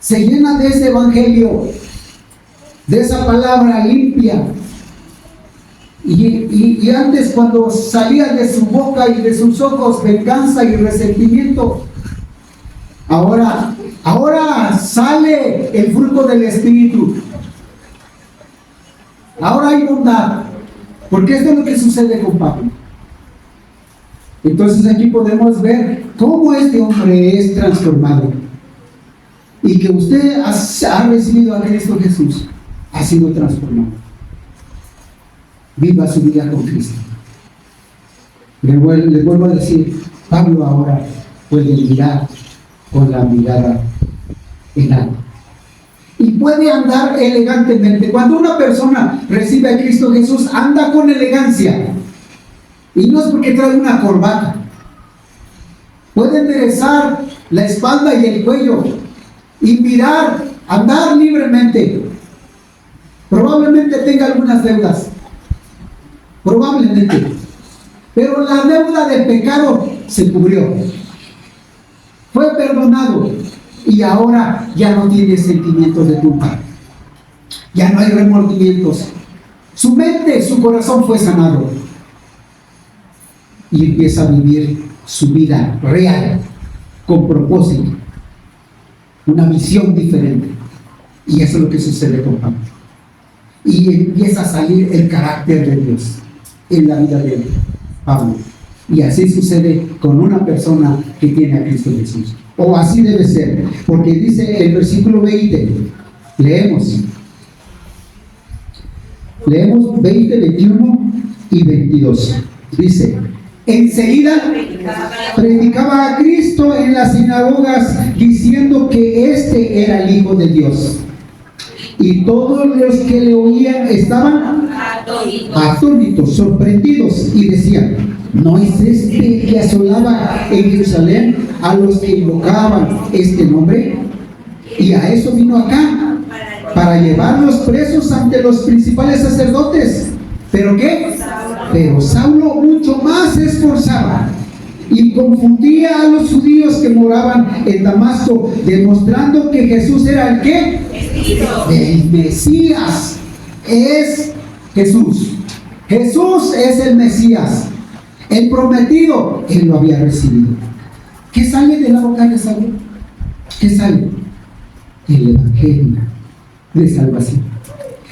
Se llena de ese evangelio, de esa palabra limpia. Y antes, cuando salía de su boca y de sus ojos venganza y resentimiento, ahora sale el fruto del Espíritu. Ahora hay bondad, porque esto es lo que sucede con Pablo. Entonces aquí podemos ver cómo este hombre es transformado, y que usted ha recibido a Cristo Jesús, ha sido transformado. Viva su vida con Cristo. Les vuelvo a decir, Pablo ahora puede mirar con la mirada en alto y puede andar elegantemente. Cuando una persona recibe a Cristo Jesús, anda con elegancia, y no es porque trae una corbata. Puede enderezar la espalda y el cuello y mirar, andar libremente. Probablemente tenga algunas deudas, probablemente, pero la deuda del pecado se cubrió, fue perdonado, y ahora ya no tiene sentimientos de culpa, ya no hay remordimientos. Su mente, su corazón fue sanado, y empieza a vivir su vida real, con propósito, una visión diferente. Y eso es lo que sucede con Pablo. Y empieza a salir el carácter de Dios en la vida de Pablo. Y así sucede con una persona que tiene a Cristo Jesús. O así debe ser, porque dice el versículo 20, leemos 20, 21 y 22. Dice: enseguida predicaba a Cristo en las sinagogas, diciendo que este era el Hijo de Dios. Y todos los que le oían estaban atónitos, sorprendidos, y decían: ¿no es este que asolaba en Jerusalén a los que invocaban este nombre? Y a eso vino acá. para llevarlos presos ante los principales sacerdotes. ¿Pero qué? Pero Saulo mucho más se esforzaba y confundía a los judíos que moraban en Damasco, demostrando que Jesús era el ¿qué? El Mesías. Es Jesús. Jesús es el Mesías, el prometido. Él lo había recibido. ¿Qué sale de la boca de Saulo? ¿Qué sale? El evangelio de salvación.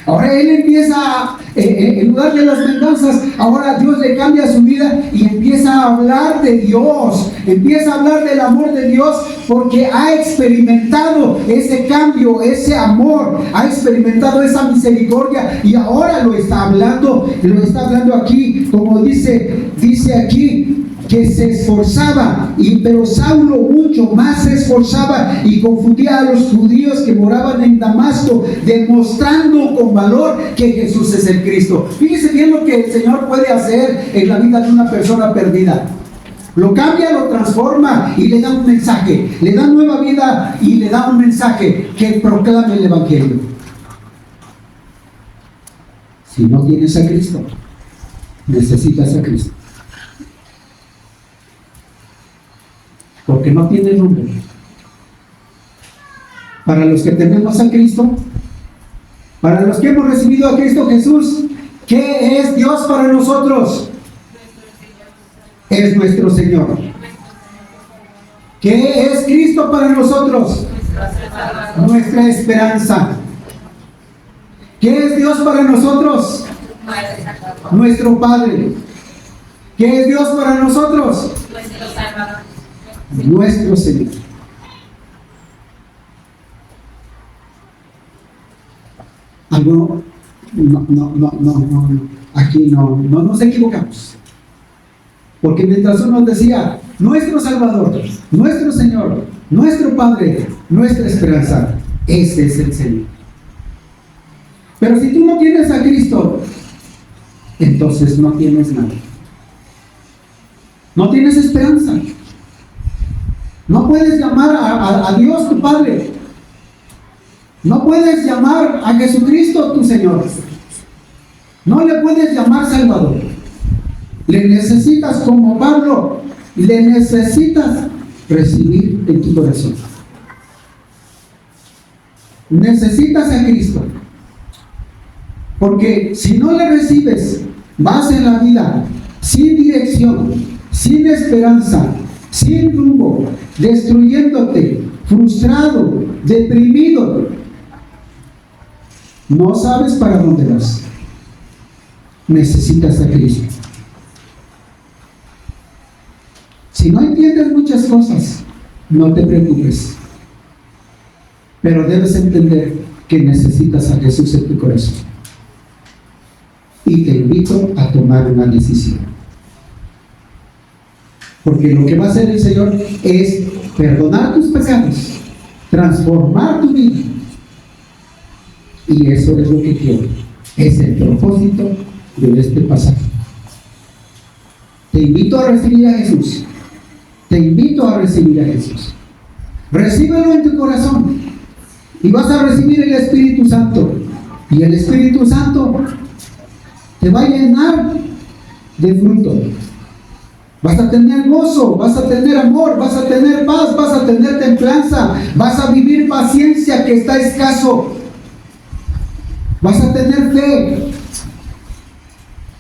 Ahora él empieza, en lugar de las venganzas, ahora Dios le cambia su vida y empieza a hablar de Dios, empieza a hablar del amor de Dios, porque ha experimentado ese cambio, ese amor, ha experimentado esa misericordia, y ahora lo está hablando aquí, como dice aquí, que se esforzaba, pero Saulo mucho más se esforzaba y confundía a los judíos que moraban en Damasco, demostrando con valor que Jesús es el Cristo. Fíjese bien lo que el Señor puede hacer en la vida de una persona perdida. Lo cambia, lo transforma y le da un mensaje, le da nueva vida y le da un mensaje que proclame el Evangelio. Si no tienes a Cristo, necesitas a Cristo. Porque no tiene nombre. Para los que tenemos a Cristo, para los que hemos recibido a Cristo Jesús, ¿qué es Dios para nosotros? Es nuestro Señor. ¿Qué es Cristo para nosotros? Nuestra esperanza. ¿Qué es Dios para nosotros? Nuestro Padre. ¿Qué es Dios para nosotros? Nuestro Señor. Algo, aquí no nos equivocamos. Porque mientras uno decía, nuestro Salvador, nuestro Señor, nuestro Padre, nuestra esperanza, ese es el Señor. Pero si tú no tienes a Cristo, entonces no tienes nada. No tienes esperanza. No puedes llamar a Dios tu Padre. No puedes llamar a Jesucristo tu Señor. No le puedes llamar Salvador. Le necesitas, como Pablo, le necesitas recibir en tu corazón. Necesitas a Cristo. Porque si no le recibes, vas en la vida sin dirección, sin esperanza, sin rumbo, destruyéndote, frustrado, deprimido. No sabes para dónde vas. Necesitas a Cristo. Si no entiendes muchas cosas, no te preocupes. Pero debes entender que necesitas a Jesús en tu corazón. Y te invito a tomar una decisión. Porque lo que va a hacer el Señor es perdonar tus pecados, transformar tu vida. Y eso es lo que quiero. Es el propósito de este pasaje. Te invito a recibir a Jesús. Te invito a recibir a Jesús. Recíbelo en tu corazón. Y vas a recibir el Espíritu Santo. Y el Espíritu Santo te va a llenar de fruto. Vas a tener gozo, vas a tener amor, vas a tener paz, vas a tener templanza, vas a vivir paciencia que está escaso. Vas a tener fe,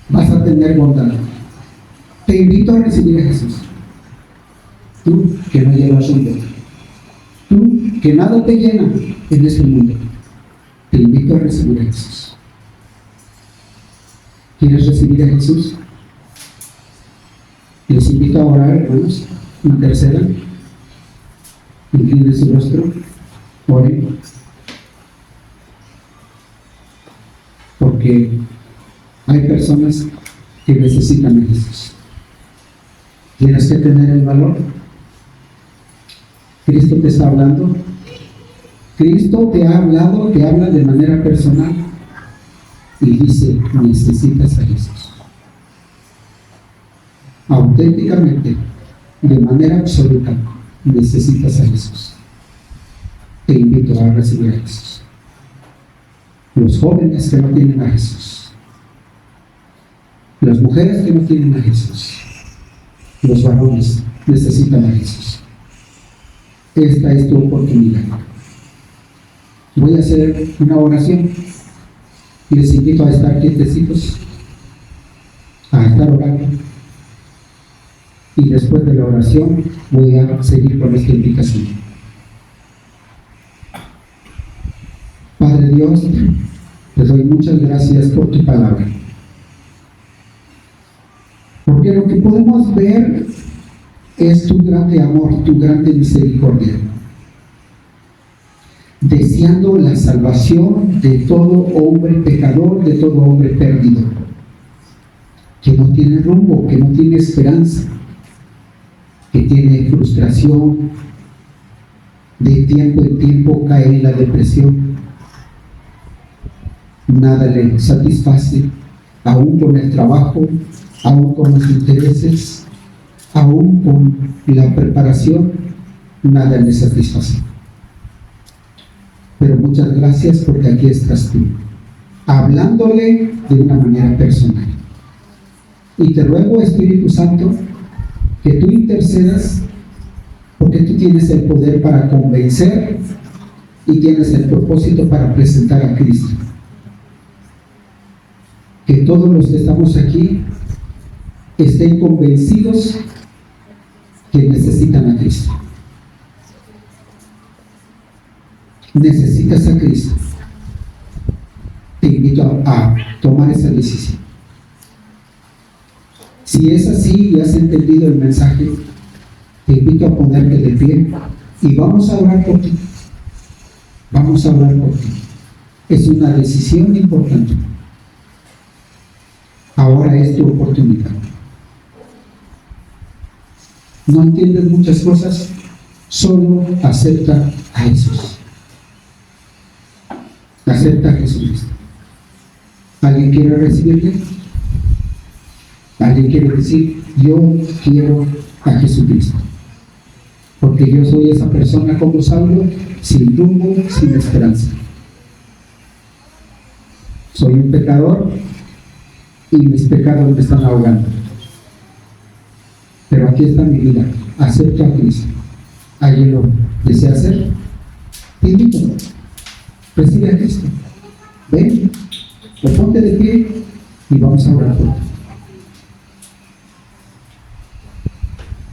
vas a tener bondad. Te invito a recibir a Jesús. Tú que no llevas rumbo, tú que nada te llena en este mundo, te invito a recibir a Jesús. ¿Quieres recibir a Jesús? Les invito a orar, hermanos. Una tercera. Incline su rostro. Oren. Porque hay personas que necesitan a Jesús. Tienes que tener el valor. Cristo te está hablando. Cristo te ha hablado, te habla de manera personal. Y dice, necesitas a Jesús. Auténticamente, de manera absoluta, necesitas a Jesús. Te invito a recibir a Jesús. los jóvenes que no tienen a Jesús, las mujeres que no tienen a Jesús, los varones necesitan a Jesús. Esta es tu oportunidad. Voy a hacer una oración y les invito a estar quietecitos, a estar orando, y después de la oración voy a seguir con esta invitación. Padre Dios, te doy muchas gracias por tu palabra, porque lo que podemos ver es tu grande amor, tu grande misericordia, deseando la salvación de todo hombre pecador, de todo hombre perdido, que no tiene rumbo, que no tiene esperanza, que tiene frustración, de tiempo en tiempo cae en la depresión, nada le satisface, aún con el trabajo, aún con los intereses, aún con la preparación, nada le satisface. Pero muchas gracias porque aquí estás tú, hablándole de una manera personal. Y te ruego, Espíritu Santo, que tú intercedas, porque tú tienes el poder para convencer y tienes el propósito para presentar a Cristo. Que todos los que estamos aquí estén convencidos que necesitan a Cristo. Necesitas a Cristo. Te invito a tomar esa decisión. Si es así y has entendido el mensaje, te invito a ponerte de pie y vamos a orar por ti. Vamos a orar por ti. Es una decisión importante. Ahora es tu oportunidad. No entiendes muchas cosas, solo acepta a Jesús. Acepta a Jesucristo. ¿Alguien quiere recibirle? ¿Alguien quiere decir, yo quiero a Jesucristo? Porque yo soy esa persona como Saulo, sin rumbo, sin esperanza. Soy un pecador y mis pecados me están ahogando. Pero aquí está mi vida. Acepto a Cristo. ¿Alguien lo desea hacer? Te invito. Recibe a Cristo. Ven, ponte de pie y vamos a orar por ti.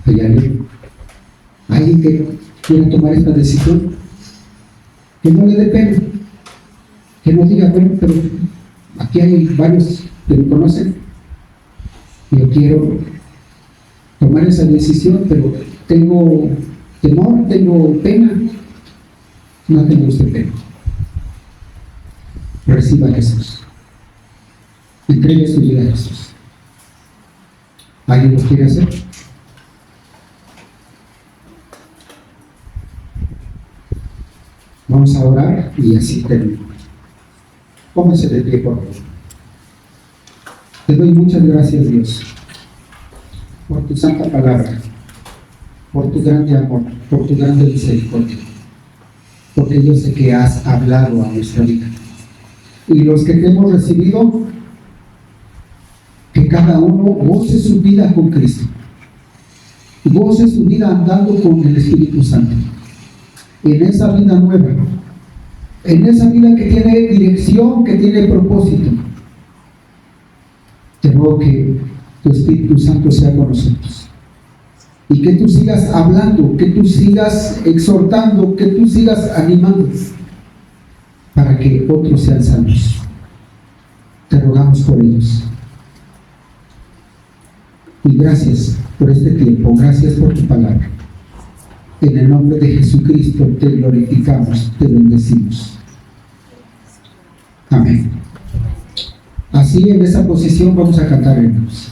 ¿Hay alguien que quiera tomar esta decisión? Que no le dé pena, que no diga, bueno, pero aquí hay varios que me conocen, yo quiero tomar esa decisión, pero tengo temor, tengo pena. No tenga usted pena. Reciba a Jesús. Entregue su vida a Jesús. ¿Alguien lo quiere hacer? Vamos a orar y así termino. Pónganse de pie, por favor. Te doy muchas gracias, Dios, por tu santa palabra, por tu grande amor, por tu grande misericordia, porque yo sé que has hablado a nuestra vida. Y los que te hemos recibido, que cada uno goce su vida con Cristo, goce su vida andando con el Espíritu Santo, en esa vida nueva, en esa vida que tiene dirección, que tiene propósito. Te ruego que tu Espíritu Santo sea con nosotros y que tú sigas hablando, que tú sigas exhortando, que tú sigas animando para que otros sean salvos. Te rogamos por ellos. Y gracias por este tiempo, gracias por tu palabra. En el nombre de Jesucristo te glorificamos, te bendecimos. Amén. Así, en esa posición vamos a cantar himnos.